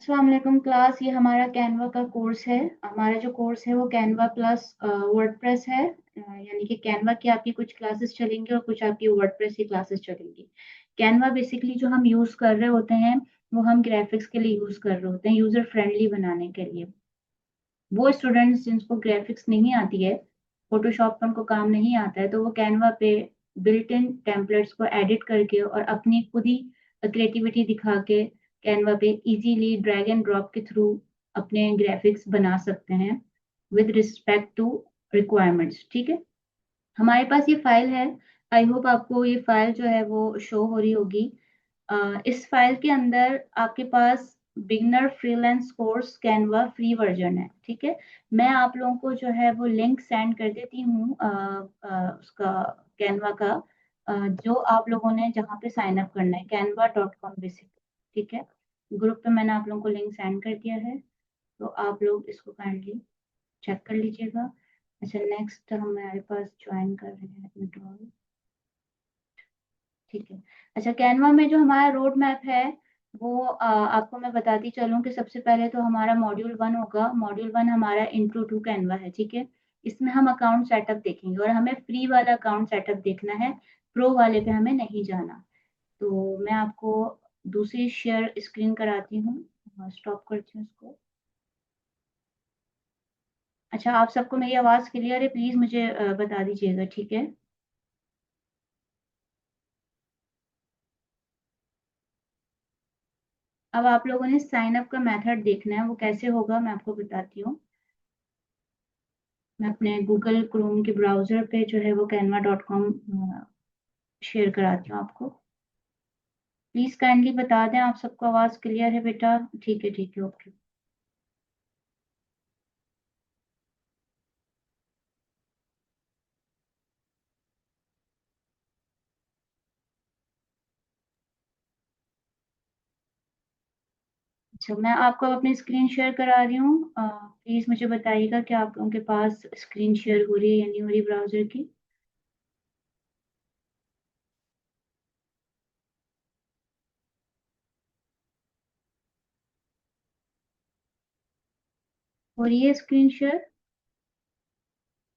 अस्सलाम वालेकुम क्लास, ये हमारा कैनवा का कोर्स है। हमारा जो कोर्स है वो कैनवा प्लस वर्डप्रेस है। यानी कि कैनवा की आपकी कुछ क्लासेस चलेंगी और कुछ आपकी वर्डप्रेस की क्लासेस चलेंगी। कैनवा बेसिकली जो हम यूज़ कर रहे होते हैं वो हम ग्राफिक्स के लिए यूज़ कर रहे होते हैं, यूज़र फ्रेंडली बनाने के लिए। वो स्टूडेंट्स जिनको ग्राफिक्स नहीं आती है, फोटोशॉप पर उनको काम नहीं आता है, तो वो कैनवा पे बिल्ट इन टेम्पलेट्स को एडिट करके और अपनी खुद ही क्रिएटिविटी दिखा के कैनवा पे इजीली ड्रैग एंड ड्रॉप के थ्रू अपने ग्राफिक्स बना सकते हैं विद रिस्पेक्ट टू रिक्वायरमेंट्स। ठीक है, हमारे पास ये फाइल है। आई होप आपको ये फाइल जो है वो शो हो रही होगी। इस फाइल के अंदर आपके पास beginner freelance course Canva free version है। ठीक है, मैं आप लोगों को जो है वो लिंक सेंड कर देती हूँ उसका कैनवा का, जो आप लोगों ने जहाँ पे साइन अप करना है canva.com बेसिकली। ठीक है, ग्रुप पे मैंने आप लोगों को लिंक सेंड कर दिया है, तो आप लोग इसको काइंडली चेक कर लीजिएगा। अच्छा, नेक्स्ट हमारे पास ज्वाइन कर रहे हैं विड्रॉल। ठीक है, अच्छा कैनवा में जो हमारा रोड मैप है वो आपको मैं बताती चलूँ कि सबसे पहले तो हमारा मॉड्यूल 1 होगा। मॉड्यूल 1 हमारा इंट्रो टू कैनवा है। ठीक है, इसमें हम अकाउंट सेटअप देखेंगे और हमें फ्री वाला अकाउंट सेटअप देखना है, प्रो वाले पे हमें नहीं जाना। तो मैं आपको दूसरी शेयर स्क्रीन कराती हूँ, स्टॉप करती हूँ इसको। अच्छा, आप सबको मेरी आवाज़ क्लियर है? प्लीज़ मुझे बता दीजिएगा। ठीक है, अब आप लोगों ने साइन अप का मेथड देखना है, वो कैसे होगा मैं आपको बताती हूँ। मैं अपने गूगल क्रोम के ब्राउज़र पे जो है वो canva.com शेयर कराती हूँ आपको। प्लीज़ काइंडली बता दें आप सबको आवाज़ क्लियर है बेटा? ठीक है, ओके। अच्छा, मैं आपको अपनी स्क्रीन शेयर करा रही हूँ। प्लीज़ मुझे बताइएगा कि आप लोगों के पास स्क्रीन शेयर हो रही है या नहीं हो रही ब्राउज़र की? हो रही है स्क्रीन शेयर?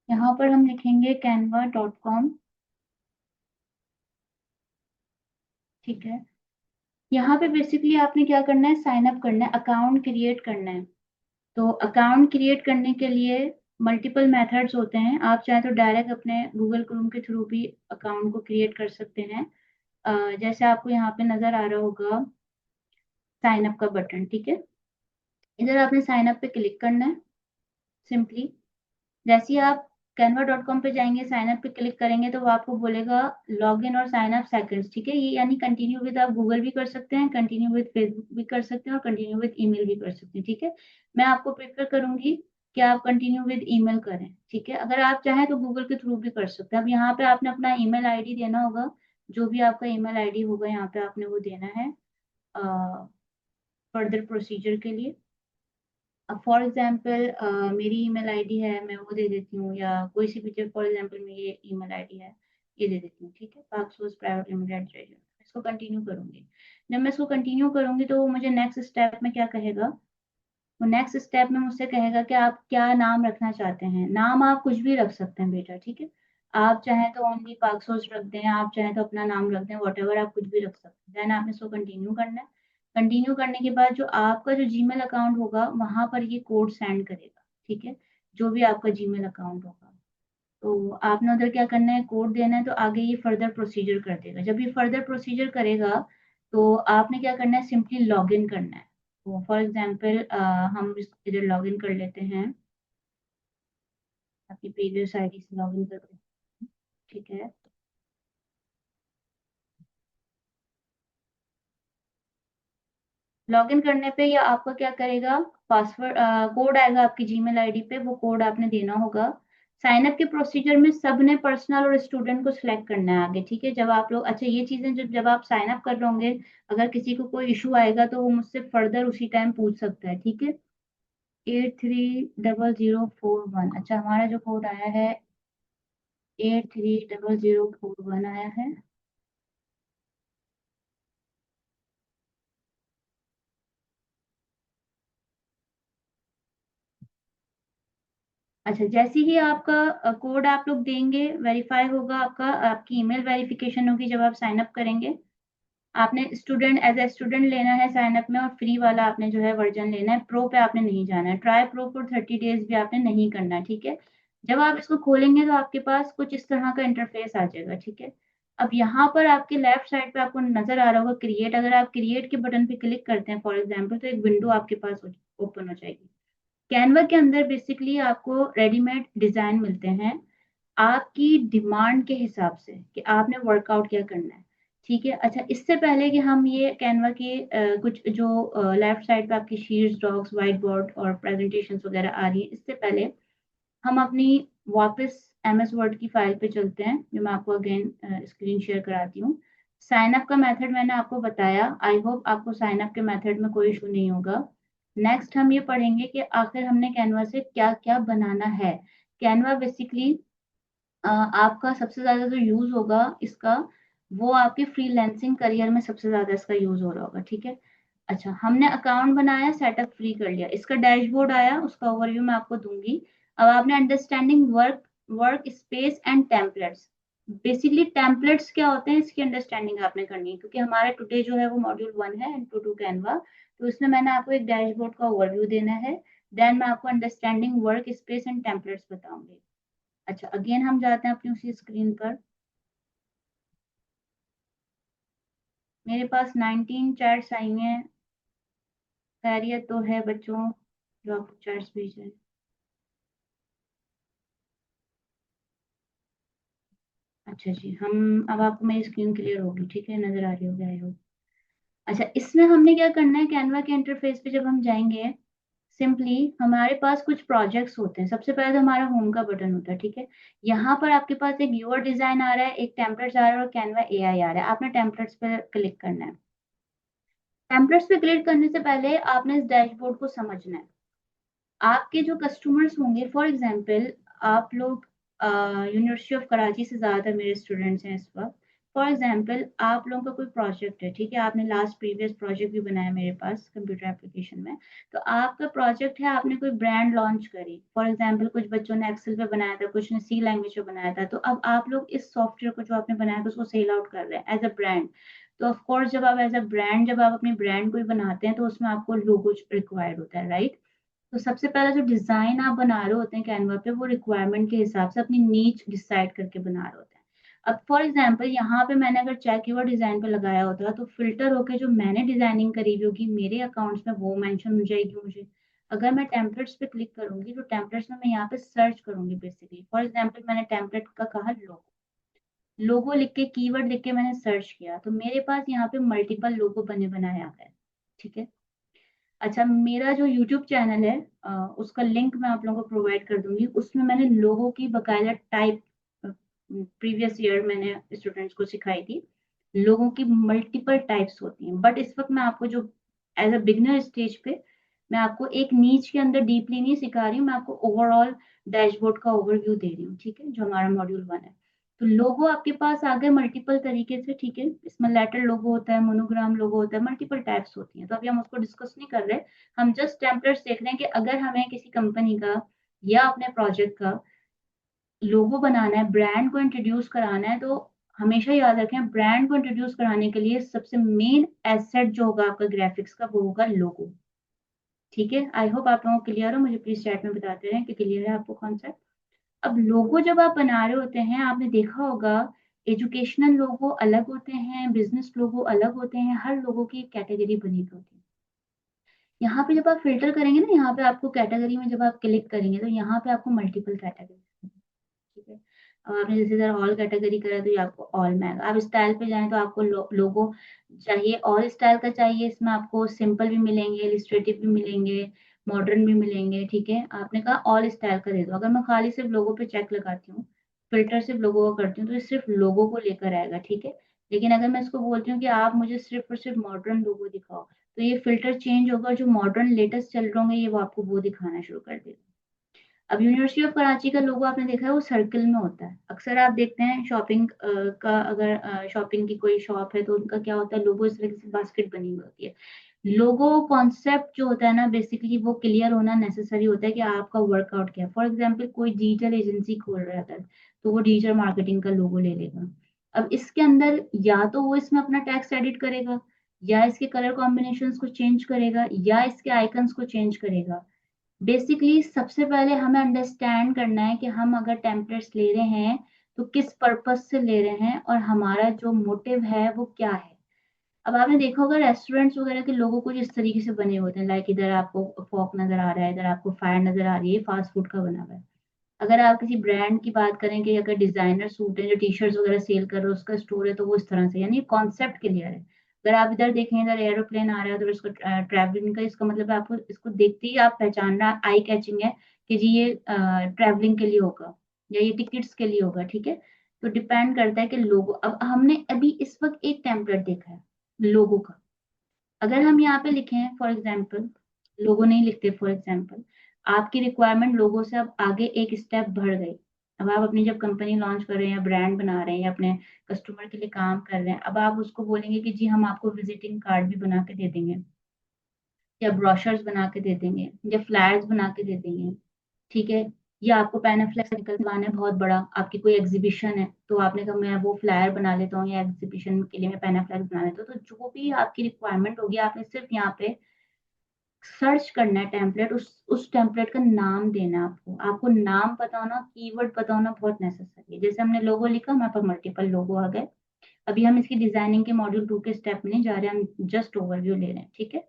यहाँ पर हम लिखेंगे canva.com। ठीक है, यहाँ पे बेसिकली आपने क्या करना है, साइन अप करना है, अकाउंट क्रिएट करना है। तो अकाउंट क्रिएट करने के लिए मल्टीपल मेथड्स होते हैं। आप चाहे तो डायरेक्ट अपने गूगल क्रोम के थ्रू भी अकाउंट को क्रिएट कर सकते हैं। जैसे आपको यहाँ पे नज़र आ रहा होगा साइन अप का बटन। ठीक है, इधर आपने साइन अप पे क्लिक करना है सिंपली। जैसे ही आप canva.com पे जाएंगे, साइन अप पे क्लिक करेंगे तो वो आपको बोलेगा लॉग इन और साइन अप सेकंड्स। ठीक है, ये यानी कंटिन्यू विद आप गूगल भी कर सकते हैं, कंटिन्यू विद फेसबुक भी कर सकते हैं और कंटिन्यू विद ईमेल भी कर सकते हैं। ठीक है, मैं आपको प्रेफर करूंगी कि आप कंटिन्यू विद ईमेल करें। ठीक है, अगर आप चाहें तो गूगल के थ्रू भी कर सकते हैं। अब यहाँ पे आपने अपना ईमेल आईडी देना होगा, जो भी आपका ईमेल आईडी होगा यहाँ पे आपने वो देना है फर्दर प्रोसीजर के लिए। अब फॉर एग्जांपल मेरी ईमेल आईडी है, मैं वो दे देती हूँ, या कोई सी भी फॉर एग्जांपल मेरी ईमेल आईडी है, ये दे देती हूँ। ठीक है, पाकसोस प्राइवेट लिमिटेड। इसको कंटिन्यू करूंगी। जब मैं इसको कंटिन्यू करूंगी तो वो मुझे नेक्स्ट स्टेप में क्या कहेगा, वो नेक्स्ट स्टेप में मुझसे कहेगा कि आप क्या नाम रखना चाहते हैं। नाम आप कुछ भी रख सकते हैं बेटा। ठीक है, आप चाहें तो ओनली पाकसोस रख दें, आप चाहें तो अपना नाम रख दें, वॉट एवर, आप कुछ भी रख सकते हैं। देन आपने इसको कंटिन्यू करना है। कंटिन्यू करने के बाद जो आपका जो जीमेल अकाउंट होगा वहां पर ये कोड सेंड करेगा। ठीक है, जो भी आपका जीमेल अकाउंट होगा, तो आपने उधर क्या करना है, कोड देना है, तो आगे ये फर्दर प्रोसीजर कर देगा। जब ये फर्दर प्रोसीजर करेगा तो आपने क्या करना है, सिंपली लॉग इन करना है। तो फॉर एग्जांपल हम इधर लॉग इन कर लेते हैं, अपनी प्रीवियस आईडी से लॉग इन कर लेते हैं। ठीक है, लॉगिन करने पे या आपका क्या करेगा, पासवर्ड कोड आएगा आपकी जीमेल आईडी पे, वो कोड आपने देना होगा। साइन अप के प्रोसीजर में सबने पर्सनल और स्टूडेंट को सिलेक्ट करना है आगे। ठीक है, जब आप लोग, अच्छा ये चीजें जब जब आप साइन अप कर रहे होंगे, अगर किसी को कोई इशू आएगा तो वो मुझसे फर्दर उसी टाइम पूछ सकता है। ठीक है, 830041। अच्छा, हमारा जो कोड आया है 830041 आया है। अच्छा, जैसे ही आपका कोड आप लोग देंगे, वेरीफाई होगा आपका, आपकी ईमेल वेरिफिकेशन होगी जब आप साइन अप करेंगे। आपने स्टूडेंट एज ए स्टूडेंट लेना है साइन अप में, और फ्री वाला आपने जो है वर्जन लेना है, प्रो पे आपने नहीं जाना है। ट्राई प्रो फॉर 30 डेज भी आपने नहीं करना है, ठीक है। जब आप इसको खोलेंगे तो आपके पास कुछ इस तरह का इंटरफेस आ जाएगा, ठीक है। अब यहाँ पर आपके लेफ्ट साइड पे आपको नजर आ रहा होगा क्रिएट। अगर आप क्रिएट के बटन पे क्लिक करते हैं फॉर एग्जाम्पल, तो एक विंडो आपके पास ओपन हो जाएगी। कैनवा के अंदर बेसिकली आपको रेडीमेड डिजाइन मिलते हैं आपकी डिमांड के हिसाब से कि आपने वर्कआउट क्या करना है, ठीक है। अच्छा, इससे पहले कि हम ये कैनवा के कुछ जो लेफ्ट साइड पे आपकी शीट्स, डॉक्स, व्हाइट बोर्ड और प्रेजेंटेशंस वगैरह आ रही है, इससे पहले हम अपनी वापस एमएस वर्ड की फाइल पे चलते हैं, जो मैं आपको अगेन स्क्रीन शेयर कराती हूँ। साइन अप का मेथड मैंने आपको बताया, आई होप आपको साइन अप के मेथड में कोई इशू नहीं होगा। नेक्स्ट हम ये पढ़ेंगे कि आखिर हमने कैनवा से क्या क्या बनाना है। कैनवा बेसिकली आपका सबसे ज्यादा जो यूज होगा इसका, वो आपके फ्रीलैंसिंग करियर में सबसे ज्यादा इसका यूज हो रहा होगा, ठीक है। अच्छा, हमने अकाउंट बनाया, सेटअप फ्री कर लिया, इसका डैशबोर्ड आया, उसका ओवरव्यू मैं आपको दूंगी। अब आपने understanding work space and templates, basically templates क्या होते हैं इसकी अंडरस्टैंडिंग आपने करनी है, क्योंकि हमारा टुडे जो है वो मॉड्यूल 1 है इंट्रो टू कैनवा। तो इसमें मैंने आपको एक डैशबोर्ड का ओवरव्यू देना है, देन मैं आपको understanding work space and templates बताऊंगी। अच्छा, अगेन हम जाते हैं अपनी उसी स्क्रीन पर। मेरे पास 19 चैट्स आई हुई हैं। खैरियत तो है बच्चों, जो आपको चैट्स भेज रहे हैं। अच्छा जी, हम अब आपको मेरी स्क्रीन क्लियर होगी, ठीक है, नजर आ रही होगी आई होप। अच्छा, इसमें हमने क्या करना है, कैनवा के इंटरफेस पे जब हम जाएंगे, सिंपली हमारे पास कुछ प्रोजेक्ट्स होते हैं। सबसे पहले तो हमारा होम का बटन होता है, ठीक है। यहाँ पर आपके पास एक यूआर डिजाइन आ रहा है, एक टेम्पलेट्स आ रहा है और कैनवा एआई आ रहा है। आपने टेम्पलेट्स पे क्लिक करना है। टेम्पलेट्स पे क्लिक करने से पहले आपने इस डैशबोर्ड को समझना है। आपके जो कस्टमर्स होंगे, फॉर एग्जांपल आप लोग यूनिवर्सिटी ऑफ कराची से ज़्यादातर मेरे स्टूडेंट्स हैं इस वक्त। फॉर एग्जांपल आप लोगों का कोई प्रोजेक्ट है, ठीक है, आपने लास्ट प्रीवियस प्रोजेक्ट भी बनाया मेरे पास कंप्यूटर एप्लीकेशन में। तो आपका प्रोजेक्ट है, आपने कोई ब्रांड लॉन्च करी, फॉर एग्जांपल कुछ बच्चों ने एक्सेल पे बनाया था, कुछ ने सी लैंग्वेज पे बनाया था। तो अब आप लोग इस सॉफ्टवेयर को जो आपने बनाया था उसको सेल आउट कर रहे हैं एज अ ब्रांड। तो ऑफ कोर्स जब आप एज अ ब्रांड, जब आप अपनी ब्रांड को ही बनाते हैं तो उसमें आपको लोगो रिक्वायर्ड होता है, राइट। तो सबसे पहले जो डिजाइन आप बना रहे होते हैं कैनवा पे, वो रिक्वायरमेंट के हिसाब से अपनी नीच डिसाइड करके बना रहे होते हैं। अब फॉर एग्जांपल यहाँ पे मैंने अगर चेक कीवर्ड डिजाइन पे लगाया होता तो फिल्टर होके जो मैंने डिजाइनिंग करी हुई होगी मेरे अकाउंट्स में वो मेंशन हो जाएगी मुझे। अगर मैं टेम्पलेट्स पे क्लिक करूंगी तो टेम्पलेट्स में मैं यहाँ पे सर्च करूंगी, बेसिकली फॉर एग्जाम्पल मैंने टेम्पलेट का कहा लोगो, लोगो लिख के कीवर्ड लिख के मैंने सर्च किया, तो मेरे पास यहाँ पे मल्टीपल लोगो बने बनाए आ गए, ठीक है। अच्छा, मेरा जो यूट्यूब चैनल है उसका लिंक मैं आप लोगों को प्रोवाइड कर दूंगी। उसमें मैंने लोगों की बकायदा टाइप प्रीवियस ईयर मैंने स्टूडेंट्स को सिखाई थी। लोगों की मल्टीपल टाइप्स होती हैं, बट इस वक्त मैं आपको जो एज अ बिगनर स्टेज पे मैं आपको एक नीच के अंदर डीपली नहीं सिखा रही हूँ, मैं आपको ओवरऑल डैशबोर्ड का ओवरव्यू दे रही हूँ, ठीक है, जो हमारा मॉड्यूल 1 है। तो लोगो आपके पास आ गए मल्टीपल तरीके से, ठीक है। इसमें लेटर लोगो होता है, मोनोग्राम लोगो होता है, मल्टीपल टाइप्स होती हैं। तो अभी हम उसको डिस्कस नहीं कर रहे, हम जस्ट टेम्पलेट्स देख रहे हैं कि अगर हमें किसी कंपनी का या अपने प्रोजेक्ट का लोगो बनाना है, ब्रांड को इंट्रोड्यूस कराना है, तो हमेशा याद रखें ब्रांड को इंट्रोड्यूस कराने के लिए सबसे मेन एसेट जो होगा आपका ग्राफिक्स का, वो होगा लोगो, ठीक है। आई होप आप लोगों को क्लियर हो, मुझे प्लीज चैट में बताते रहें कि क्लियर है आपको कॉन्सेप्ट। अब लोगो जब आप बना रहे होते हैं, आपने देखा होगा एजुकेशनल लोगो अलग होते हैं, बिजनेस लोगो अलग होते हैं, हर लोगो की एक कैटेगरी बनी हुई होती है। यहाँ पे जब आप फिल्टर करेंगे ना, यहाँ पे आपको कैटेगरी में जब आप क्लिक करेंगे तो यहाँ पे आपको मल्टीपल कैटेगरी, ठीक है। अब आपने जैसे इधर ऑल कैटेगरी करा तो ये आपको ऑल में आएगा। आप स्टाइल पे जाएं तो आपको लोगो चाहिए, ऑल स्टाइल का चाहिए, इसमें आपको सिंपल भी मिलेंगे, इलिस्ट्रेटिव भी मिलेंगे, मॉडर्न भी मिलेंगे, ठीक है। आपने कहा ऑल स्टाइल का दे दो। अगर मैं खाली सिर्फ लोगो पे चेक लगाती हूँ, फिल्टर सिर्फ लोगो का करती हूँ, तो ये सिर्फ लोगो को लेकर आएगा, ठीक है। लेकिन अगर मैं इसको बोलती हूँ कि आप मुझे सिर्फ और सिर्फ मॉडर्न लोगो दिखाओ, तो ये फिल्टर चेंज होगा, जो मॉडर्न लेटेस्ट चल रहे होंगे ये वो आपको वो दिखाना शुरू कर देगा। अब यूनिवर्सिटी ऑफ कराची का लोगो आपने देखा है वो सर्कल में होता है। अक्सर आप देखते हैं शॉपिंग का, अगर शॉपिंग की कोई शॉप है तो उनका क्या होता है, लोगो इस तरह से बास्केट बनी हुई होती है। लोगो कॉन्सेप्ट जो होता है ना, बेसिकली वो क्लियर होना नेसेसरी होता है कि आपका वर्कआउट क्या है। फॉर एग्जाम्पल कोई डिजिटल एजेंसी खोल रहा है तो वो डिजिटल मार्केटिंग का लोगो ले लेगा। अब इसके अंदर या तो वो इसमें अपना टेक्स्ट एडिट करेगा, या इसके कलर कॉम्बिनेशंस को चेंज करेगा, या इसके आइकन्स को चेंज करेगा। बेसिकली सबसे पहले हमें अंडरस्टैंड करना है कि हम अगर टेम्पलेट्स ले रहे हैं तो किस पर्पस से ले रहे हैं और हमारा जो मोटिव है वो क्या है। अब आपने देखा होगा रेस्टोरेंट्स वगैरह के लोगों कुछ इस तरीके से बने होते हैं, लाइक इधर आपको फॉक नजर आ रहा है, इधर आपको फायर नजर आ रही है, फास्ट फूड का बना हुआ है। अगर आप किसी ब्रांड की बात करें कि अगर डिजाइनर सूट है जो टी शर्ट्स वगैरह सेल कर रहे हो उसका स्टोर है, तो वो इस तरह से, यानी कॉन्सेप्ट क्लियर है। अगर आप इधर देखें, इधर एरोप्लेन आ रहा है, तो इसको ट्रैवलिंग का, इसका मतलब है आपको इसको देखते ही आप पहचानना, आई कैचिंग है कि जी ये ट्रैवलिंग के लिए होगा या ये टिकट्स के लिए होगा, ठीक है। तो डिपेंड करता है कि लोगो, अब हमने अभी इस वक्त एक टेम्पलेट देखा है लोगो का। अगर हम यहाँ पे लिखें फॉर एग्जाम्पल, लोगो नहीं लिखते, फॉर एग्जाम्पल आपकी रिक्वायरमेंट लोगो से अब आगे एक स्टेप बढ़ गई। अब आप अपनी जब कंपनी लॉन्च कर रहे हैं या ब्रांड बना रहे हैं या अपने कस्टमर के लिए काम कर रहे हैं, अब आप उसको बोलेंगे कि जी हम आपको विजिटिंग कार्ड भी बना के दे देंगे, या ब्रोशर्स बना के दे देंगे, या फ्लायर्स बना के दे देंगे, ठीक है। या आपको पैनाफ्लेक्स निकलवाना है बहुत बड़ा, आपकी कोई एग्जीबिशन है तो आपने कहा मैं वो फ्लायर बना लेता हूँ या एग्जीबिशन के लिए मैं पैनाफ्लेक्स बना लेता हूँ, तो जो भी आपकी रिक्वायरमेंट होगी आपने सिर्फ यहाँ पे सर्च करना है टेम्पलेट, उस टेम्पलेट का नाम देना है आपको। आपको नाम पता होना, कीवर्ड पता होना बहुत नेसेसरी है। जैसे हमने लोगो लिखा, हमारे पास मल्टीपल लोगो आ गए। अभी हम इसकी डिजाइनिंग के मॉड्यूल 2 के स्टेप में नहीं जा रहे, हम जस्ट ओवरव्यू ले रहे हैं, ठीक है।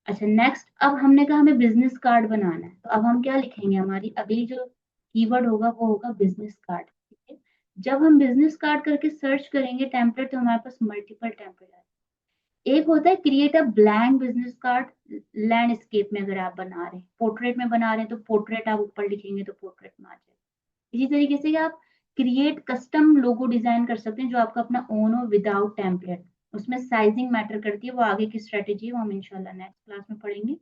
अच्छा, नेक्स्ट, अब हमने कहा हमें बिजनेस कार्ड बनाना है, तो अब हम क्या लिखेंगे, हमारी अगली जो कीवर्ड होगा वो होगा बिजनेस कार्ड, ठीक है। जब हम बिजनेस कार्ड करके सर्च करेंगे टेम्पलेट, तो हमारे पास मल्टीपल टेम्पलेट आए। एक होता है create a blank business card, landscape में अगर आप बना रहे हैं, पोर्ट्रेट में बना रहे हैं तो पोर्ट्रेट आप ऊपर लिखेंगे तो पोर्ट्रेट में आ जाएगा। इसी तरीके से आप क्रिएट कस्टम लोगो डिजाइन कर सकते हैं जो आपका अपना ओन हो विदाउट टेम्पलेट। उसमें साइजिंग मैटर करती है, वो आगे की स्ट्रेटेजी है, वो हम इंशाल्लाह नेक्स्ट क्लास में पढ़ेंगे।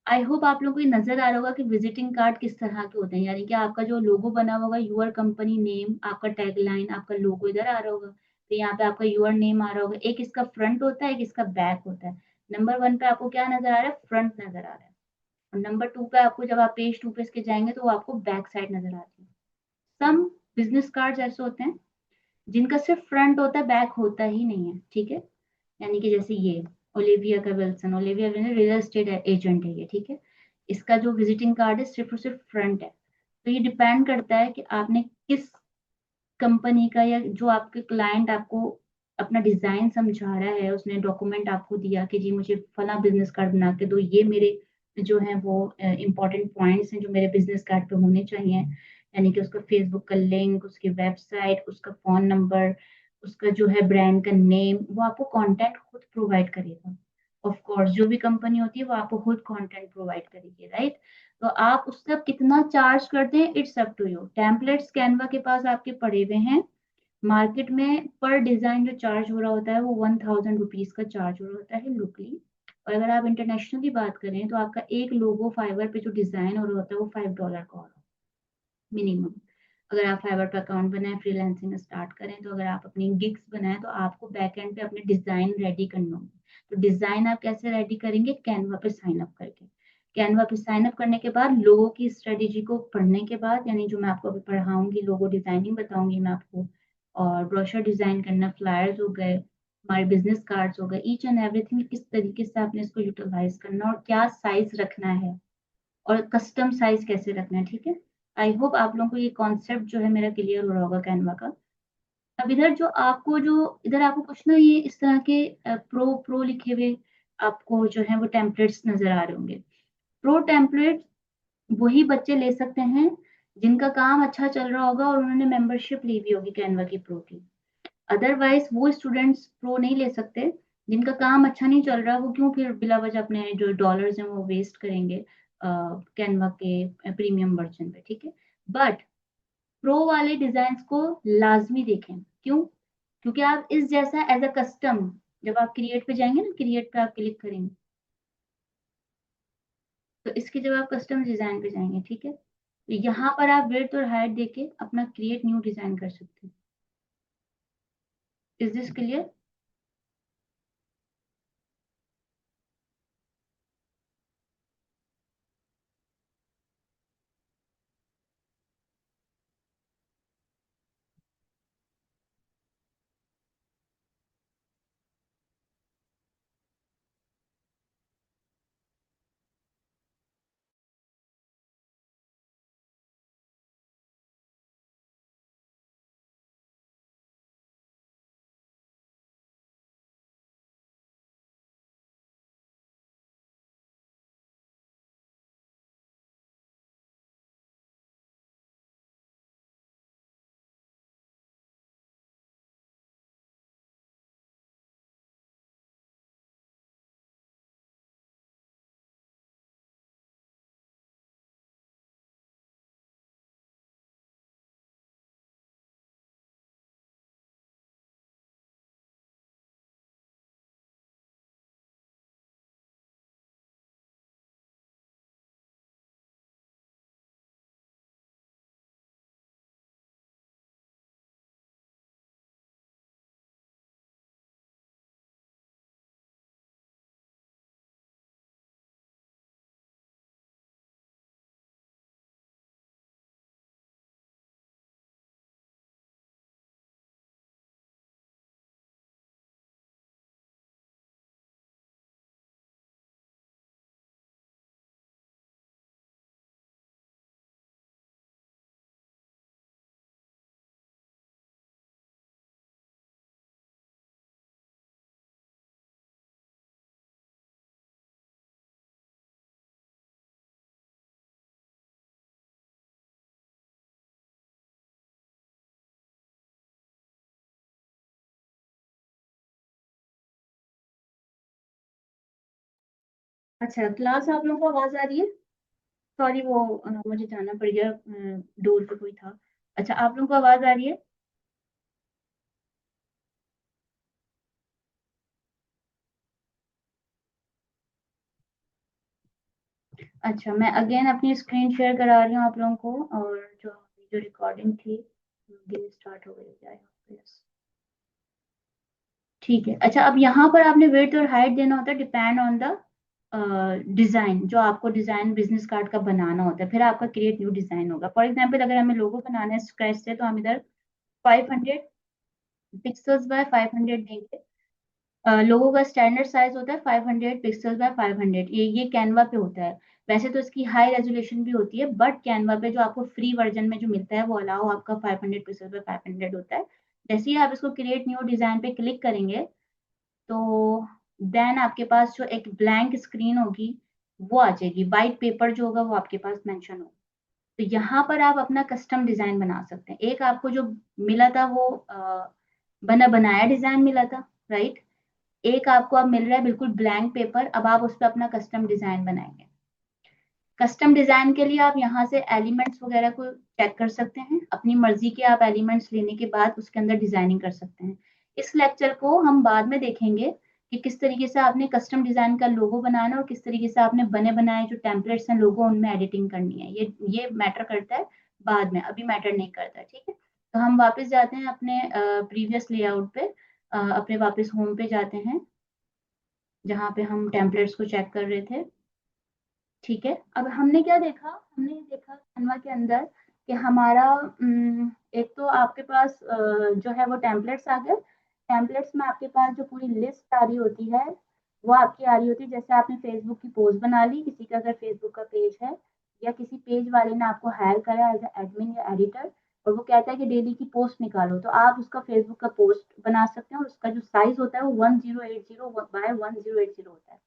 आई होप आप लोगों को ये नजर आ रहा होगा कि विजिटिंग कार्ड किस तरह के होते हैं, यानी कि आपका जो लोगो बना होगा, यूर कंपनी नेम, आपका टैगलाइन, आपका लोगो इधर आ रहा होगा, तो यहाँ पे आपका यूर नेम आ रहा होगा। एक इसका फ्रंट होता है, एक इसका बैक होता है। नंबर 1 पे आपको क्या नजर आ रहा है, फ्रंट नजर आ रहा है। और नंबर 2 पे आपको, जब आप पेज 2 पे इसके जाएंगे तो वो आपको बैक साइड नजर आती है। सम बिजनेस कार्ड ऐसे होते हैं जिनका सिर्फ फ्रंट होता है, बैक होता ही नहीं है, ठीक है। यानी कि जैसे ये ओलिविया का Wilson, Olivia Wilson real estate agent है ये, ठीक है। इसका जो विजिटिंग कार्ड है सिर्फ और सिर्फ फ्रंट है। तो ये डिपेंड करता है कि आपने किस कंपनी का, या जो आपके क्लाइंट आपको अपना डिजाइन समझा रहा है, उसने डॉक्यूमेंट आपको दिया कि जी मुझे फला बिजनेस कार्ड बना के दो, ये मेरे जो है वो इंपॉर्टेंट पॉइंट्स हैं जो मेरे बिजनेस कार्ड पे होने चाहिए। यानी कि उसका फेसबुक का लिंक, उसकी वेबसाइट, उसका फोन नंबर, उसका जो है ब्रांड का नेम, वो आपको कंटेंट खुद प्रोवाइड करेगा। ऑफ कोर्स जो भी कंपनी होती है वो आपको खुद कंटेंट प्रोवाइड करेगी, राइट। तो आप उससे कितना चार्ज करते हैं, it's up to you. Templates Canva के पास आपके पड़े हुए हैं। मार्केट में पर डिजाइन जो चार्ज हो रहा होता है वो 1000 रुपीज का चार्ज हो रहा होता है लुकली। और अगर आप इंटरनेशनली बात करें तो आपका एक लोगो फाइवर पे जो डिजाइन हो रहा होता है वो $5 का हो रहा है मिनिमम। अगर आप फाइवर पे अकाउंट बनाए, फ्रीलांसिंग स्टार्ट करें, तो अगर आप अपनी गिग्स बनाए तो आपको बैक एंड पे अपने डिजाइन रेडी करना होगा। तो डिजाइन आप कैसे रेडी करेंगे, कैनवा पे साइन अप करके। कैनवा पे साइन अप करने के बाद लोगों की स्ट्रेटेजी को पढ़ने के बाद, यानी जो मैं आपको अभी पढ़ाऊंगी, लोगो डिजाइनिंग बताऊंगी मैं आपको, और ब्रोशर डिजाइन करना, फ्लायर्स हो गए, हमारे बिजनेस कार्ड्स हो गए, ईच एंड एवरीथिंग किस तरीके से आपने इसको यूटिलाइज करना और क्या साइज रखना है और कस्टम साइज कैसे रखना है, ठीक है। आई होप आप लोगों को ये कॉन्सेप्ट जो है मेरा क्लियर हो रहा होगा कैनवा का। अब इधर जो आपको, जो इधर आपको कुछ ना ये इस तरह के प्रो प्रो लिखे हुए आपको जो है वो टेम्पलेट्स नजर आ रहे होंगे। प्रो टेम्पलेट वही बच्चे ले सकते हैं जिनका काम अच्छा चल रहा होगा और उन्होंने मेंबरशिप ली हुई होगी कैनवा की प्रो की। अदरवाइज वो स्टूडेंट्स प्रो नहीं ले सकते जिनका काम अच्छा नहीं चल रहा। वो क्यों फिर बिला वजह अपने जो डॉलर्स हैं वो वेस्ट करेंगे कैनवा के प्रीमियम वर्जन पे, ठीक है। बट प्रो वाले डिजाइन को लाजमी देखें, क्यों? क्योंकि आप इस जैसा एज अ कस्टम, जब आप क्रिएट पे जाएंगे ना, क्रिएट पे आप क्लिक करेंगे तो इसके जब आप कस्टम डिजाइन पे जाएंगे, ठीक है, तो यहाँ पर आप विड्थ और हाइट देके अपना क्रिएट न्यू डिजाइन कर सकते हैं। Is this clear? अच्छा, क्लास आप लोगों को आवाज आ रही है? सॉरी, वो मुझे जाना पड़ गया, डोर पे कोई था। अच्छा, आप लोगों को आवाज आ रही है? अच्छा, मैं अगेन अपनी स्क्रीन शेयर करा रही हूँ आप लोगों को, और जो जो रिकॉर्डिंग थी अगेन स्टार्ट हो गई है। यस, ठीक है। अच्छा, अब यहाँ पर आपने विड्थ और हाइट देना होता है, डिपेंड ऑन द डिजाइन, जो आपको डिजाइन बिजनेस कार्ड का बनाना होता है, फिर आपका क्रिएट न्यू डिजाइन होगा। फॉर एग्जाम्पल, अगर हमें लोगो बनाना है स्क्रैच से, तो हम इधर 500 पिक्सल्स बाय 500 देंगे। लोगों का स्टैंडर्ड साइज होता है 500 पिक्सल बाय 500, ये कैनवा पे होता है। वैसे तो इसकी हाई रेजोल्यूशन भी होती है, बट कैनवा पे जो आपको फ्री वर्जन में जो मिलता है वो अलाउ आपका 500 पिक्सल बाय 500 होता है। जैसे ही आप इसको क्रिएट न्यू डिजाइन पे क्लिक करेंगे, तो देन आपके पास जो एक ब्लैंक स्क्रीन होगी वो आ जाएगी, वाइट पेपर जो होगा वो आपके पास मेंशन होगा। तो यहाँ पर आप अपना कस्टम डिजाइन बना सकते हैं। एक आपको जो मिला था वो बना बनाया डिजाइन मिला था, राइट। एक आपको अब मिल रहा है बिल्कुल ब्लैंक पेपर, अब आप उस पर अपना कस्टम डिजाइन बनाएंगे। कस्टम डिजाइन के लिए आप यहाँ से एलिमेंट्स वगैरह को चेक कर सकते हैं, अपनी मर्जी के आप एलिमेंट्स लेने के बाद उसके अंदर डिजाइनिंग कर सकते हैं। इस लेक्चर को हम बाद में देखेंगे कि किस तरीके से आपने कस्टम डिजाइन का लोगो बनाना है, और किस तरीके से आपने बने बनाए जो टेम्पलेट्स हैं लोगो, उनमें एडिटिंग करनी है। ये मैटर करता है बाद में, अभी मैटर नहीं करता, ठीक है। तो हम वापस जाते हैं अपने प्रीवियस लेआउट पे, अपने वापस होम पे जाते हैं, जहाँ पे हम टेम्पलेट्स को चेक कर रहे थे। ठीक है, अब हमने क्या देखा, हमने ये देखा कैनवा के अंदर कि हमारा एक तो आपके पास जो है वो टेम्पलेट्स आ गए। टेम्पलेट्स में आपके पास जो पूरी लिस्ट आ रही होती है वो आपकी आ रही होती है। जैसे आपने फेसबुक की पोस्ट बना ली, किसी का अगर फेसबुक का पेज है, या किसी पेज वाले ने आपको हायर करा एज एडमिन या एडिटर, और वो कहता है कि डेली की पोस्ट निकालो, तो आप उसका फेसबुक का पोस्ट बना सकते हैं। और उसका जो साइज होता है वो 1080 बाय 1080 होता है।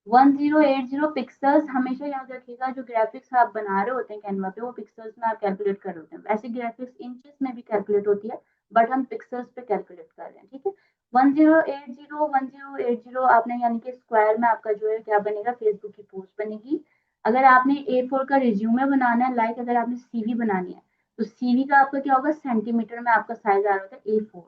1080 पिक्सल्स हमेशा याद रखिएगा, जो ग्राफिक्स आप बना रहे होते हैं कैनवा पे वो पिक्सल्स में आप कैलकुलेट कर रहे होते हैं। वैसे ग्राफिक्स इंचेस में भी कैलकुलेट होती है, बट हम पिक्सल्स पे कैलकुलेट कर रहे हैं, ठीक है। 1080 आपने, यानी कि स्क्वायर में आपका जो है क्या बनेगा, फेसबुक की पोस्ट बनेगी। अगर आपने A4 का रिज्यूमे बनाना है, लाइक अगर आपने सीवी बनानी है, तो सीवी का आपका क्या होगा, सेंटीमीटर में आपका साइज आ रहा होता है A4।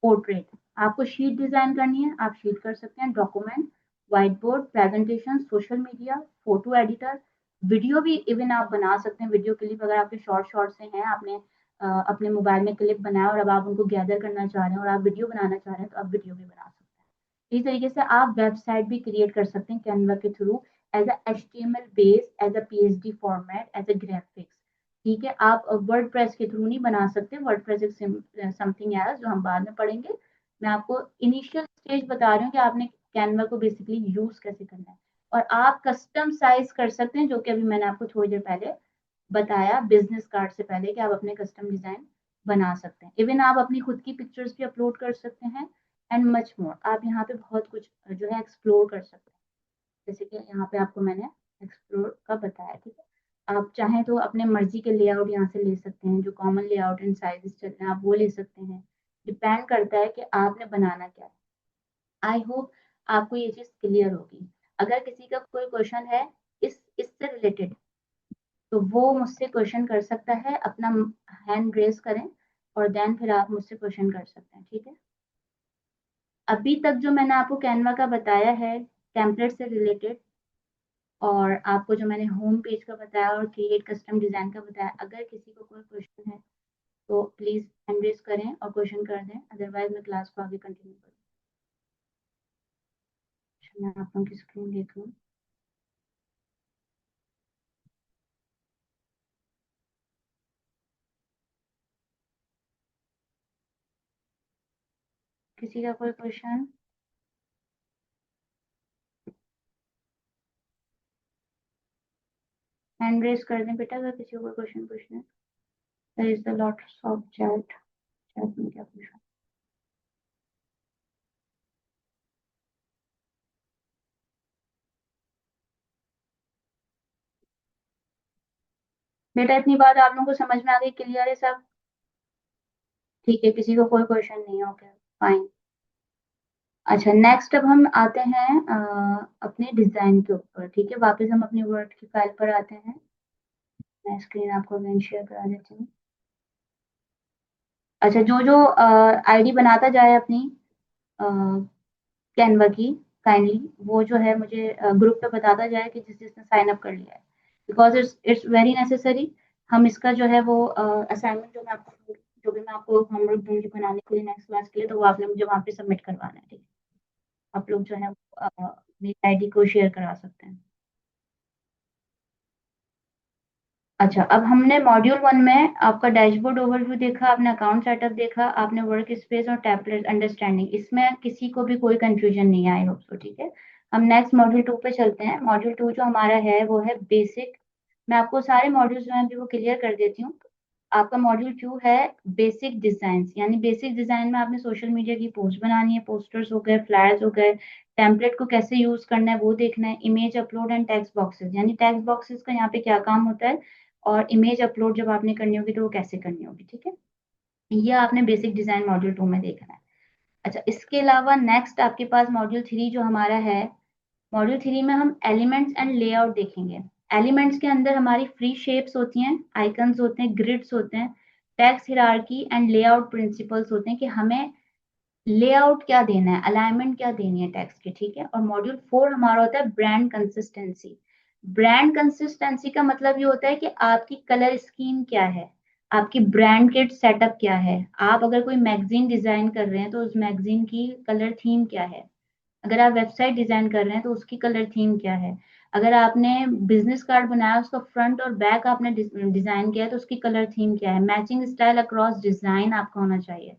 पोर्ट्रेट, आपको शीट डिजाइन करनी है, आप शीट कर सकते हैं। Document, white board, presentation, social media, photo editor, video भी इवन आप बना सकते हैं। वीडियो क्लिप अगर आपके शॉर्ट शॉर्ट से हैं, आपने अपने मोबाइल में क्लिप बनाया और अब आप उनको गैदर करना चाह रहे हैं और आप वीडियो बनाना चाह रहे हैं, तो आप वीडियो भी बना सकते हैं। इस तरीके से आप वेबसाइट भी क्रिएट कर सकते हैं कैनवा के through, as a HTML base, as a PSD format, as a graphics. ठीक है, आप वर्ड प्रेस के थ्रू नहीं बना सकते। वर्ड प्रेस एक समथिंग है जो हम बाद में पढ़ेंगे। मैं आपको इनिशियल स्टेज बता रही हूँ कि आपने कैनवा को बेसिकली यूज कैसे करना है। और आप कस्टम साइज कर सकते हैं, जो कि अभी मैंने आपको थोड़ी देर पहले बताया, बिजनेस कार्ड से पहले, कि आप अपने कस्टम डिजाइन बना सकते हैं। इवन आप अपनी खुद की पिक्चर्स भी अपलोड कर सकते हैं, एंड मच मोर। आप यहाँ पे बहुत कुछ जो है एक्सप्लोर कर सकते हैं, जैसे कि यहाँ पे आपको मैंने एक्सप्लोर का बताया, ठीक है। आप चाहें तो अपने मर्जी के लेआउट यहाँ से ले सकते हैं, जो कॉमन लेआउट एंड साइजेस चलते हैं आप वो ले सकते हैं। डिपेंड करता है कि आपने बनाना क्या है। आई होप आपको ये चीज क्लियर होगी। अगर किसी का कोई क्वेश्चन है इससे रिलेटेड, तो वो मुझसे क्वेश्चन कर सकता है, अपना हैंड रेज करें, और देन फिर आप मुझसे क्वेश्चन कर सकते हैं, ठीक है। अभी तक जो मैंने आपको कैनवा का बताया है टेम्पलेट से रिलेटेड, और आपको जो मैंने होम पेज का बताया और क्रिएट कस्टम डिजाइन का बताया, अगर किसी को कोई क्वेश्चन है तो प्लीज हैंड रेज करें और क्वेश्चन कर दें, अदरवाइज मैं क्लास को आगे कंटिन्यू करूँ। मैं आप लोगों की स्क्रीन देख लूँ। किसी का कोई क्वेश्चन? हैंड रेज कर दें बेटा, अगर किसी को कोई क्वेश्चन पूछना है। There is the lots of chat, chat में क्या पूछा? बेटा इतनी बात आप लोगों को समझ में आ गई, क्लियर है सब? ठीक है, किसी को कोई क्वेश्चन नहीं है, ओके फाइन। अच्छा, नेक्स्ट अब हम आते हैं अपने डिजाइन के ऊपर। ठीक है, वापस हम अपनी वर्ड की फाइल पर आते हैं। मैं स्क्रीन आपको अगेन शेयर करा देती हूँ। अच्छा, जो जो आईडी बनाता जाए अपनी कैनवा की, काइंडली वो जो है मुझे ग्रुप पे बताता जाए कि जिस जिसने साइन अप कर लिया है, because it's it's very necessary. हम इसका जो है वो असाइनमेंट जो मैं आपको, जो भी मैं आपको होमवर्क दूंगी बनाने के लिए नेक्स्ट क्लास के लिए, तो वो आपने मुझे वहाँ पे सबमिट करवाना है। ठीक है, आप लोग जो है मेरी आईडी को शेयर करा सकते हैं। अच्छा, अब हमने मॉड्यूल 1 में आपका डैशबोर्ड ओवरव्यू देखा, आपने अकाउंट सेटअप देखा, आपने वर्क स्पेस और टैबलेट अंडरस्टैंडिंग, इसमें किसी को भी कोई कंफ्यूजन नहीं आई होप सो। ठीक है, हम नेक्स्ट मॉड्यूल 2 पे चलते हैं। मॉड्यूल 2 जो हमारा है वो है बेसिक। मैं आपको सारे मॉड्यूल्स जो हैं अभी वो क्लियर कर देती हूँ। आपका मॉड्यूल 2 है बेसिक डिजाइन, यानी बेसिक डिजाइन में आपने सोशल मीडिया की पोस्ट बनानी है, पोस्टर्स हो गए, फ्लायर्स हो गए, टेम्पलेट को कैसे यूज करना है वो देखना है, image upload and text boxes, यानी टेक्स्ट बॉक्सेस का यहाँ पे क्या काम होता है, और इमेज अपलोड जब आपने करनी होगी तो वो कैसे करनी होगी। ठीक है, ये आपने बेसिक डिजाइन मॉड्यूल 2 में देखना है। अच्छा, इसके अलावा नेक्स्ट आपके पास मॉड्यूल 3 जो हमारा है, मॉड्यूल 3 में हम एलिमेंट्स एंड लेआउट देखेंगे। एलिमेंट्स के अंदर हमारी फ्री शेप्स होती हैं, आइकन्स होते हैं, ग्रिड्स होते हैं, text hierarchy and layout principles होते हैं कि हमें लेआउट क्या देना है, अलाइनमेंट क्या देनी है टेक्स्ट की। ठीक है, और मॉड्यूल 4 हमारा होता है ब्रांड कंसिस्टेंसी। ब्रांड कंसिस्टेंसी का मतलब ये होता है कि आपकी कलर स्कीम क्या है, आपकी ब्रांड किट सेटअप क्या है। आप अगर कोई मैगजीन डिजाइन कर रहे हैं तो उस मैगजीन की कलर थीम क्या है, अगर आप वेबसाइट डिजाइन कर रहे हैं तो उसकी कलर थीम क्या है, अगर आपने बिजनेस कार्ड बनाया उसका फ्रंट और बैक आपने डिजाइन किया है तो उसकी कलर थीम क्या है। मैचिंग स्टाइल अक्रॉस डिजाइन आपका होना चाहिए।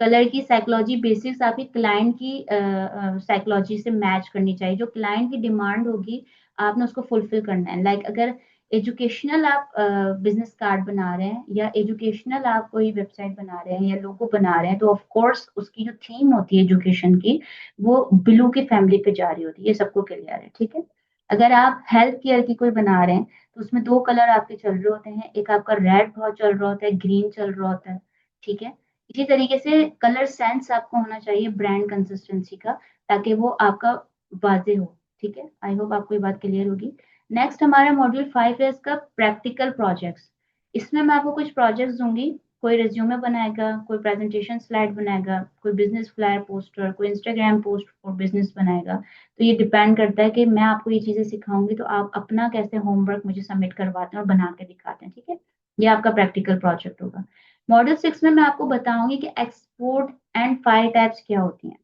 कलर की साइकोलॉजी बेसिक्स आपकी क्लाइंट की साइकोलॉजी से मैच करनी चाहिए, जो क्लाइंट की डिमांड होगी आपने उसको फुलफिल करना है। लाइक अगर एजुकेशनल आप बिजनेस कार्ड बना रहे हैं या एजुकेशनल आप कोई वेबसाइट बना रहे हैं या लोगो बना रहे हैं, तो ऑफ कोर्स उसकी जो थीम होती है एजुकेशन की, वो ब्लू की फैमिली पे जा रही होती है, ये सबको क्लियर है। ठीक है, अगर आप हेल्थ केयर की कोई बना रहे हैं तो उसमें दो कलर आपके चल रहे होते हैं, एक आपका रेड बहुत चल रहा होता है, ग्रीन चल रहा होता है। ठीक है, इसी तरीके से कलर सेंस आपको होना चाहिए ब्रांड कंसिस्टेंसी का, ताकि वो आपका वाजे हो। ठीक है, आई होप आपको ये बात क्लियर होगी। नेक्स्ट हमारा मॉड्यूल 5 है इसका प्रैक्टिकल प्रोजेक्ट्स। इसमें मैं आपको कुछ प्रोजेक्ट्स दूंगी, कोई रिज्यूमे बनाएगा, कोई प्रेजेंटेशन स्लाइड बनाएगा, कोई बिजनेस फ्लायर पोस्टर, कोई इंस्टाग्राम पोस्ट और बिजनेस बनाएगा। तो ये डिपेंड करता है कि मैं आपको ये चीजें सिखाऊंगी तो आप अपना कैसे होमवर्क मुझे सबमिट करवाते हैं और बना के दिखाते हैं। ठीक है, ये आपका प्रैक्टिकल प्रोजेक्ट होगा। मॉड्यूल 6 में मैं आपको बताऊंगी कि एक्सपोर्ट एंड फाइल टाइप्स क्या होती हैं।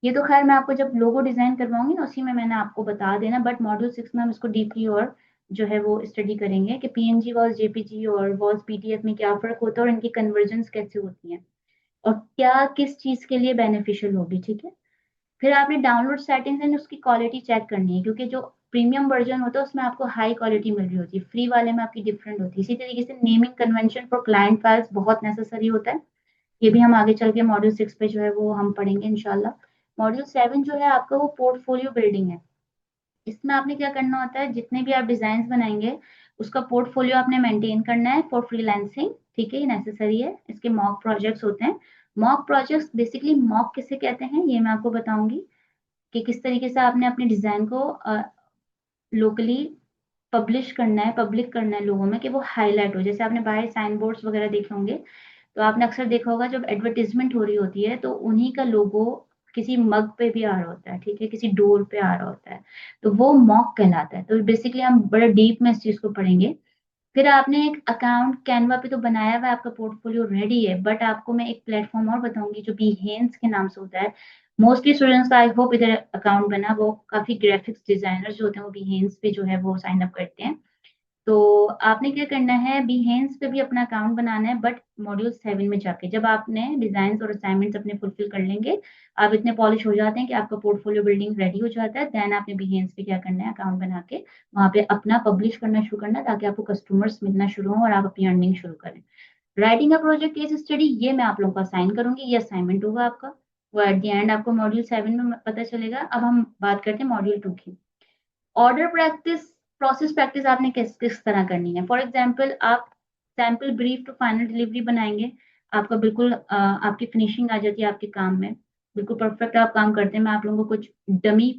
ये तो खैर मैं आपको जब लोगो डिजाइन करवाऊंगी ना उसी में मैंने आपको बता देना, बट मॉड्यूल 6 में हम इसको डीपली और जो है वो स्टडी करेंगे कि पीएनजी वॉस जेपीजी और वॉस पीडीएफ में क्या फर्क होता है और इनकी कन्वर्जन्स कैसे होती हैं और क्या किस चीज के लिए बेनिफिशियल होगी। ठीक है, फिर आपने डाउनलोड सेटिंग्स एंड उसकी क्वालिटी चेक करनी है, क्योंकि जो प्रीमियम वर्जन होता है उसमें आपको हाई क्वालिटी मिल रही होती है, फ्री वाले में आपकी डिफरेंट होती है। इसी तरीके से naming convention for client files बहुत नेसेसरी होता है, ये भी हम आगे चल के मॉड्यूल 6 पे जो है वो हम पढ़ेंगे इंशाल्लाह। मॉड्यूल 7 जो है आपका वो पोर्टफोलियो बिल्डिंग है। इसमें आपने क्या करना होता है, जितने भी आप डिजाइन बनाएंगे उसका पोर्टफोलियो आपने मेंटेन करना है फॉर फ्रीलांसिंग। ठीक है, ये नेसेसरी है। इसके मॉक प्रोजेक्ट्स होते हैं। मॉक प्रोजेक्ट्स बेसिकली मॉक किसे कहते हैं ये मैं आपको बताऊंगी कि किस तरीके से आपने अपने डिजाइन को लोकली पब्लिश करना है, पब्लिक करना है लोगों में कि वो हाईलाइट हो। जैसे आपने बाहर साइन बोर्ड्स वगैरह देखे होंगे, तो आपने अक्सर देखा होगा जब एडवर्टीजमेंट हो रही होती है तो उन्हीं का लोगो किसी मग पे भी आ रहा होता है, ठीक है, किसी डोर पे आ रहा होता है, तो वो मॉक कहलाता है। तो बेसिकली हम बड़े डीप में इस चीज को पढ़ेंगे। फिर आपने एक अकाउंट कैनवा पे तो बनाया हुआ है, आपका पोर्टफोलियो रेडी है, बट आपको मैं एक प्लेटफॉर्म और बताऊंगी जो बिहेंस के नाम से होता है। मोस्टली स्टूडेंट्स का आई होप इधर अकाउंट बना, वो काफी ग्राफिक्स डिजाइनर जो होते हैं वो बिहेंस पे जो है वो साइन अप करते हैं। तो आपने क्या करना है, बिहेंस पे भी अपना अकाउंट बनाना है, बट मॉड्यूल 7 में जाके जब आपने डिजाइन और असाइनमेंट्स अपने फुलफिल कर लेंगे, आप इतने पॉलिश हो जाते हैं कि आपका पोर्टफोलियो बिल्डिंग रेडी हो जाता है, देन आपने बिहेंस पे क्या करना है, अकाउंट बना के वहां पे अपना पब्लिश करना शुरू करना है, ताकि आपको कस्टमर्स मिलना शुरू हो और आप अपनी अर्निंग शुरू करें। Writing a project case study, ये मैं आप लोगों को असाइन करूंगी, ये असाइनमेंट होगा आपका, वो एट द एंड आपको मॉड्यूल 7 में पता चलेगा। अब हम बात करते हैं मॉड्यूल 2 की। ऑर्डर प्रैक्टिस, प्रोसेस प्रैक्टिस आपने किस किस तरह करनी है। फॉर एग्जाम्पल आप sample brief to final delivery बनाएंगे, आपका बिल्कुल आपकी फिनिशिंग आ जाती है आपके काम में। बिल्कुल परफेक्ट आप काम करते हैं। मैं आप लोगों को कुछ डमी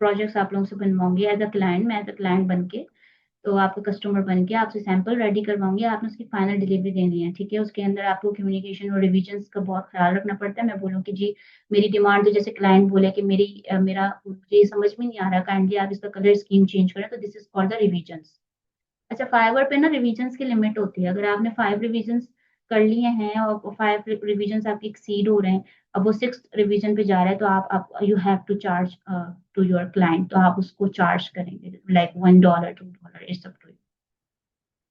प्रोजेक्ट्स आप लोगों से बनवाऊंगी एज अ क्लाइंट, मैं एज अ क्लाइंट बन के, तो आपका कस्टमर बन के आपसे सैंपल रेडी करवाऊंगी, आपने उसकी फाइनल डिलीवरी देनी है, ठीक है। उसके अंदर आपको कम्युनिकेशन और रिविजन्स का बहुत ख्याल रखना पड़ता है। मैं बोलूँ कि जी मेरी डिमांड, तो जैसे क्लाइंट बोले कि मेरा मुझे समझ में नहीं आ रहा, काइंडली आप इसका कलर स्कीम चेंज करें, तो this is called the revisions. अच्छा, फाइवर पे ना रिविजन्स की लिमिट होती है। अगर आपने 5 रिविजन्स कर लिए हैं और 5 रिविजन्स आपके एक्सीड हो रहे हैं, अब वो 6th रिवीजन पे जा रहा है, तो आप you have to charge to your client, तो आप उसको चार्ज करेंगे लाइक $1 $2 इट्स अप टू।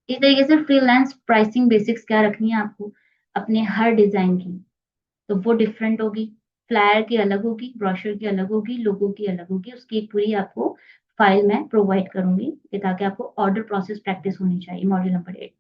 इस तरीके से फ्रीलांस प्राइसिंग बेसिक्स क्या रखनी है आपको अपने हर डिजाइन की, तो वो डिफरेंट होगी। फ्लायर की अलग होगी, ब्रोशर की अलग होगी, लोगो की अलग होगी, उसकी एक पूरी आपको फाइल मैं प्रोवाइड करूंगी कि ताकि आपको ऑर्डर प्रोसेस प्रैक्टिस होनी चाहिए। Module number 8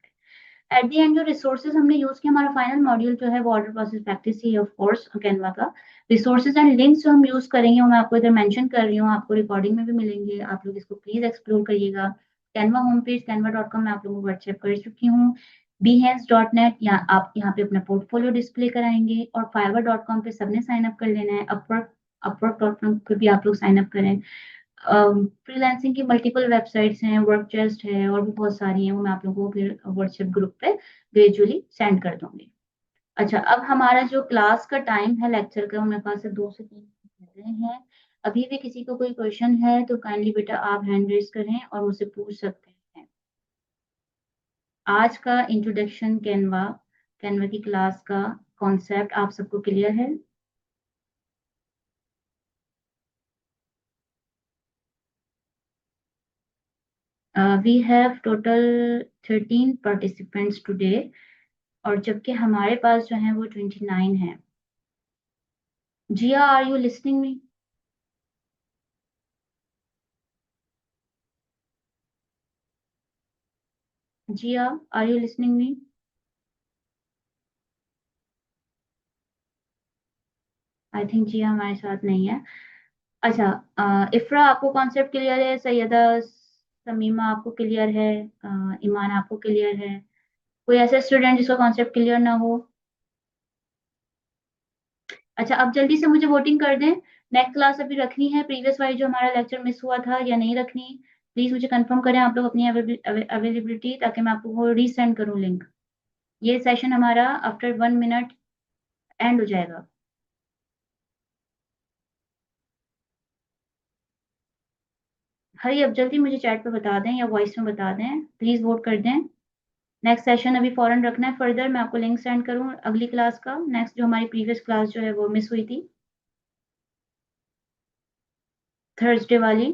at the end जो रिसोर्सेज हमने यूज किया, हमारा फाइनल मॉड्यूल जो है वो ऑर्डर प्रोसेस प्रैक्टिस ही है ऑफ कोर्स कैनवा का। रिसोर्सेज एंड लिंक्स जो हम यूज करेंगे वो मैं आपको इधर मेंशन कर रही हूँ, आपको रिकॉर्डिंग में भी मिलेंगे, आप लोग इसको प्लीज एक्सप्लोर करिएगा। कैनवा होम पेज canva.com मैं आप लोगों को व्हाट्सएप कर चुकी हूँ। behance.net, या आप यहाँ पे अपना पोर्टफोलियो डिस्प्ले कराएंगे, और fiverr.com पे सबने साइन अप कर लेना है। upwork.com पे भी आप लोग साइन अप करें। फ्रीलांसिंग की मल्टीपल वेबसाइट्स हैं, वर्क चेस्ट है, और भी बहुत सारी हैं, वो मैं आप लोगों को फिर व्हाट्सएप ग्रुप पे ग्रेजुअली सेंड कर दूंगी। अच्छा, अब हमारा जो क्लास का टाइम है लेक्चर का, वो मेरे पास से 2 से 3 हैं। अभी भी किसी को कोई क्वेश्चन है तो काइंडली बेटा आप हैंड रेज करें और मुझसे पूछ सकते हैं। आज का इंट्रोडक्शन कैनवा, कैनवा की क्लास का कॉन्सेप्ट आप सबको क्लियर है? We have total 13 participants today, और जबकि हमारे पास जो है वो 29 है। Jiya, are you listening me? Jiya, are you listening me? I think Jiya हमारे साथ नहीं है। अच्छा, इफ्रा आपको कॉन्सेप्ट क्लियर है? सैयदा समीमा आपको क्लियर है? ईमान आपको क्लियर है? कोई ऐसा स्टूडेंट जिसका कॉन्सेप्ट क्लियर ना हो? अच्छा, अब जल्दी से मुझे वोटिंग कर दें। नेक्स्ट क्लास अभी रखनी है प्रीवियस वाइज जो हमारा लेक्चर मिस हुआ था, या नहीं रखनी? प्लीज मुझे कंफर्म करें आप लोग अपनी अवेलेबिलिटी, ताकि मैं आपको वो रीसेंड करूँ लिंक। ये सेशन हमारा आफ्टर 1 मिनट एंड हो जाएगा। हरी अब जल्दी मुझे चैट पे बता दें या वॉइस में बता दें, प्लीज वोट कर दें। नेक्स्ट सेशन अभी फॉरन रखना है। फर्दर मैं आपको लिंक सेंड करूँ अगली क्लास का, नेक्स्ट जो हमारी प्रीवियस क्लास जो है वो मिस हुई थी, थर्सडे वाली।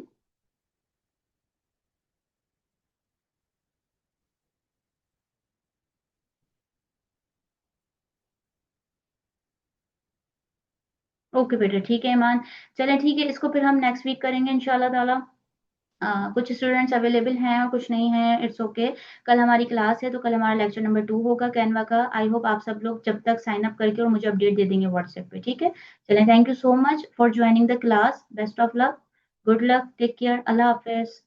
ओके बेटा, ठीक है ईमान। चलें ठीक है, इसको फिर हम नेक्स्ट वीक करेंगे इंशाल्लाह ताला। कुछ स्टूडेंट्स अवेलेबल हैं और कुछ नहीं है, इट्स ओके। कल हमारी क्लास है, तो कल हमारा लेक्चर नंबर 2 होगा कैनवा का। आई होप आप सब लोग जब तक साइन अप करके और मुझे अपडेट दे देंगे व्हाट्सएप पे, ठीक है। चलें, thank you so much for joining the class, best of luck, good luck, take care, अल्लाह हाफिज।